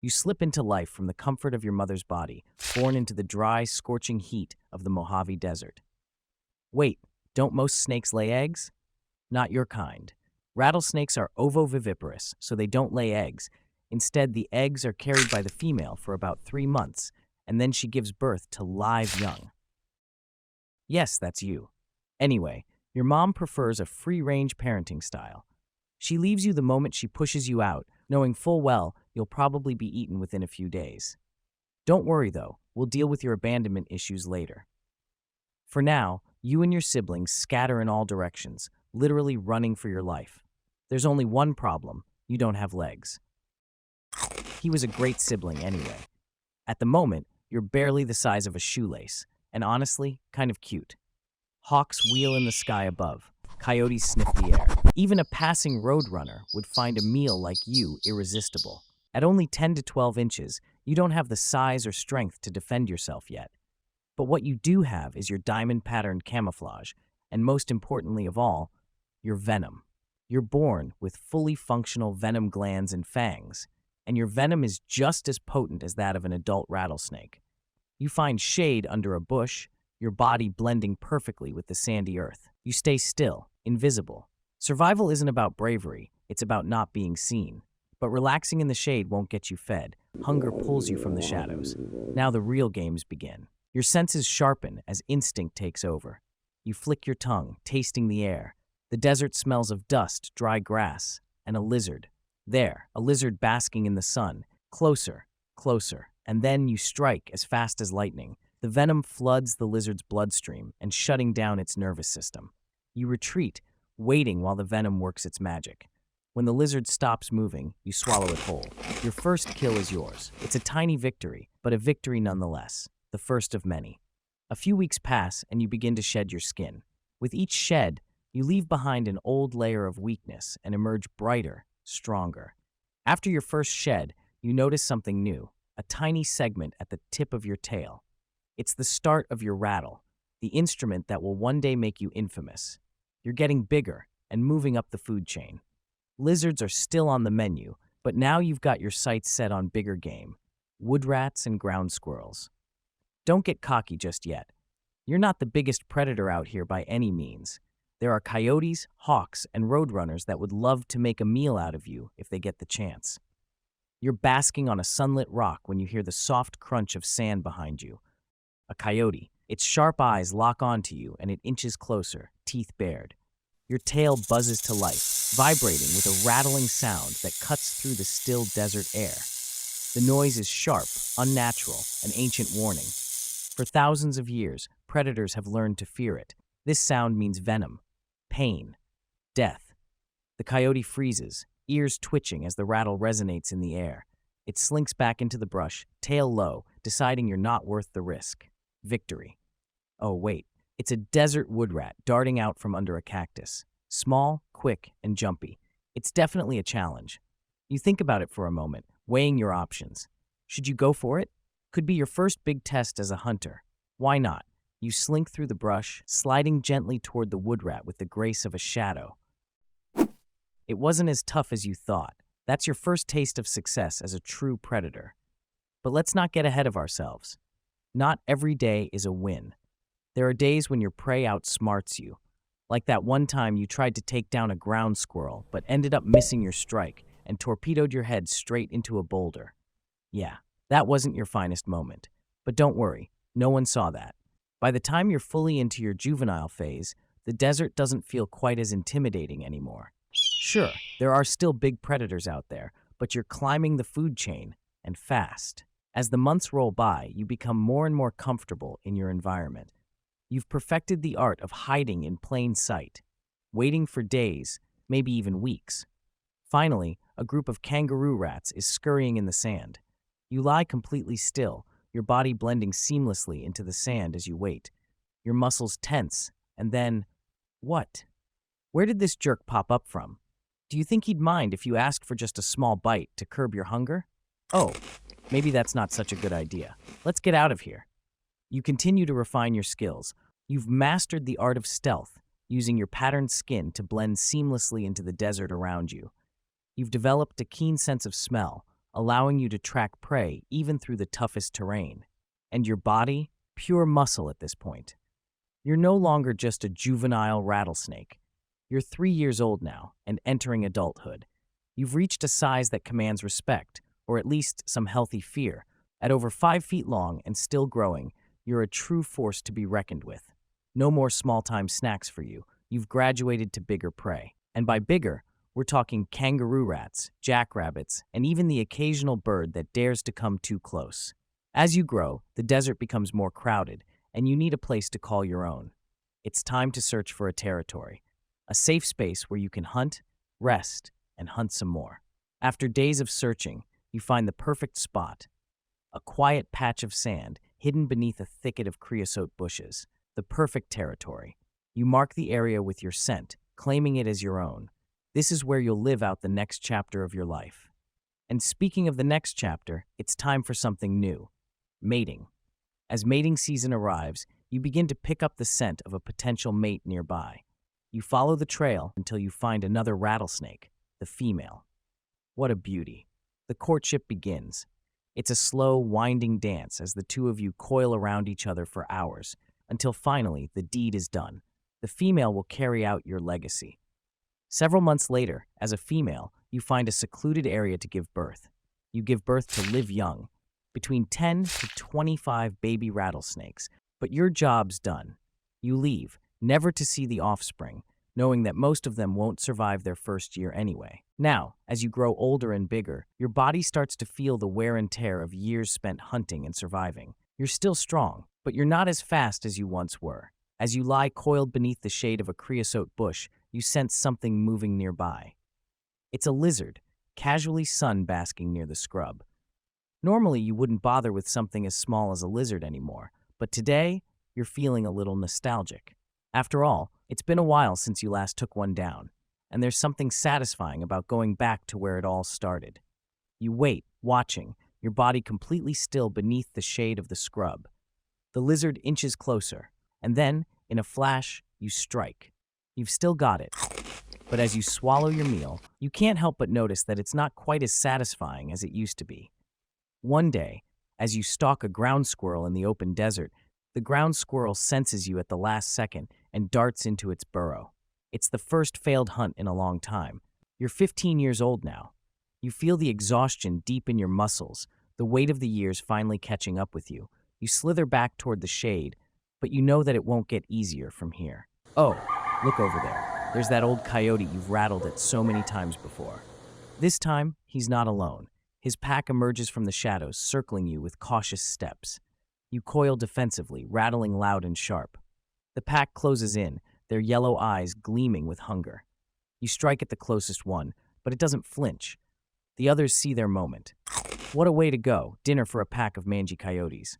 You slip into life from the comfort of your mother's body, born into the dry, scorching heat of the Mojave Desert. Wait, don't most snakes lay eggs? Not your kind. Rattlesnakes are ovoviviparous, so they don't lay eggs. Instead, the eggs are carried by the female for about 3 months, and then she gives birth to live young. Yes, that's you. Anyway, your mom prefers a free-range parenting style. She leaves you the moment she pushes you out, knowing full well you'll probably be eaten within a few days. Don't worry, though. We'll deal with your abandonment issues later. For now, you and your siblings scatter in all directions, literally running for your life. There's only one problem. You don't have legs. He was a great sibling anyway. At the moment, you're barely the size of a shoelace, and honestly, kind of cute. Hawks wheel in the sky above. Coyotes sniff the air. Even a passing roadrunner would find a meal like you irresistible. At only 10 to 12 inches, you don't have the size or strength to defend yourself yet. But what you do have is your diamond-patterned camouflage, and most importantly of all, your venom. You're born with fully functional venom glands and fangs, and your venom is just as potent as that of an adult rattlesnake. You find shade under a bush, your body blending perfectly with the sandy earth. You stay still, invisible. Survival isn't about bravery, it's about not being seen. But relaxing in the shade won't get you fed. Hunger pulls you from the shadows. Now the real games begin. Your senses sharpen as instinct takes over. You flick your tongue, tasting the air. The desert smells of dust, dry grass, and a lizard. There, a lizard basking in the sun. Closer, closer, and then you strike as fast as lightning. The venom floods the lizard's bloodstream and shutting down its nervous system. You retreat, waiting while the venom works its magic. When the lizard stops moving, you swallow it whole. Your first kill is yours. It's a tiny victory, but a victory nonetheless. The first of many. A few weeks pass and you begin to shed your skin. With each shed, you leave behind an old layer of weakness and emerge brighter, stronger. After your first shed, you notice something new, a tiny segment at the tip of your tail. It's the start of your rattle, the instrument that will one day make you infamous. You're getting bigger and moving up the food chain. Lizards are still on the menu, but now you've got your sights set on bigger game, wood rats and ground squirrels. Don't get cocky just yet. You're not the biggest predator out here by any means. There are coyotes, hawks, and roadrunners that would love to make a meal out of you if they get the chance. You're basking on a sunlit rock when you hear the soft crunch of sand behind you. A coyote. Its sharp eyes lock onto you and it inches closer, teeth bared. Your tail buzzes to life, vibrating with a rattling sound that cuts through the still desert air. The noise is sharp, unnatural, an ancient warning. For thousands of years, predators have learned to fear it. This sound means venom, pain, death. The coyote freezes, ears twitching as the rattle resonates in the air. It slinks back into the brush, tail low, deciding you're not worth the risk. Victory. Oh, wait. It's a desert wood rat darting out from under a cactus. Small, quick, and jumpy. It's definitely a challenge. You think about it for a moment, weighing your options. Should you go for it? Could be your first big test as a hunter. Why not? You slink through the brush, sliding gently toward the wood rat with the grace of a shadow. It wasn't as tough as you thought. That's your first taste of success as a true predator. But let's not get ahead of ourselves. Not every day is a win. There are days when your prey outsmarts you. Like that one time you tried to take down a ground squirrel, but ended up missing your strike and torpedoed your head straight into a boulder. Yeah, that wasn't your finest moment. But don't worry, no one saw that. By the time you're fully into your juvenile phase, the desert doesn't feel quite as intimidating anymore. Sure, there are still big predators out there, but you're climbing the food chain, and fast. As the months roll by, you become more and more comfortable in your environment. You've perfected the art of hiding in plain sight, waiting for days, maybe even weeks. Finally, a group of kangaroo rats is scurrying in the sand. You lie completely still, your body blending seamlessly into the sand as you wait. Your muscles tense, and then, what? Where did this jerk pop up from? Do you think he'd mind if you asked for just a small bite to curb your hunger? Oh, maybe that's not such a good idea. Let's get out of here. You continue to refine your skills. You've mastered the art of stealth, using your patterned skin to blend seamlessly into the desert around you. You've developed a keen sense of smell, allowing you to track prey even through the toughest terrain. And your body? Pure muscle at this point. You're no longer just a juvenile rattlesnake. You're 3 years old now and entering adulthood. You've reached a size that commands respect, or at least some healthy fear. At over 5 feet long and still growing, you're a true force to be reckoned with. No more small-time snacks for you. You've graduated to bigger prey. And by bigger, we're talking kangaroo rats, jackrabbits, and even the occasional bird that dares to come too close. As you grow, the desert becomes more crowded, and you need a place to call your own. It's time to search for a territory, a safe space where you can hunt, rest, and hunt some more. After days of searching, you find the perfect spot, a quiet patch of sand hidden beneath a thicket of creosote bushes, the perfect territory. You mark the area with your scent, claiming it as your own. This is where you'll live out the next chapter of your life. And speaking of the next chapter, it's time for something new. Mating. As mating season arrives, you begin to pick up the scent of a potential mate nearby. You follow the trail until you find another rattlesnake, the female. What a beauty. The courtship begins. It's a slow, winding dance as the two of you coil around each other for hours, until finally the deed is done. The female will carry out your legacy. Several months later, as a female, you find a secluded area to give birth. You give birth to live young, between 10 to 25 baby rattlesnakes, but your job's done. You leave, never to see the offspring, knowing that most of them won't survive their first year anyway. Now, as you grow older and bigger, your body starts to feel the wear and tear of years spent hunting and surviving. You're still strong, but you're not as fast as you once were. As you lie coiled beneath the shade of a creosote bush, you sense something moving nearby. It's a lizard, casually sun-basking near the scrub. Normally, you wouldn't bother with something as small as a lizard anymore, but today, you're feeling a little nostalgic. After all, it's been a while since you last took one down, and there's something satisfying about going back to where it all started. You wait, watching, your body completely still beneath the shade of the scrub. The lizard inches closer, and then, in a flash, you strike. You've still got it. But as you swallow your meal, you can't help but notice that it's not quite as satisfying as it used to be. One day, as you stalk a ground squirrel in the open desert, the ground squirrel senses you at the last second and darts into its burrow. It's the first failed hunt in a long time. You're 15 years old now. You feel the exhaustion deep in your muscles, the weight of the years finally catching up with you. You slither back toward the shade, but you know that it won't get easier from here. Oh, look over there. There's that old coyote you've rattled at so many times before. This time, he's not alone. His pack emerges from the shadows, circling you with cautious steps. You coil defensively, rattling loud and sharp. The pack closes in, their yellow eyes gleaming with hunger. You strike at the closest one, but it doesn't flinch. The others see their moment. What a way to go, dinner for a pack of mangy coyotes.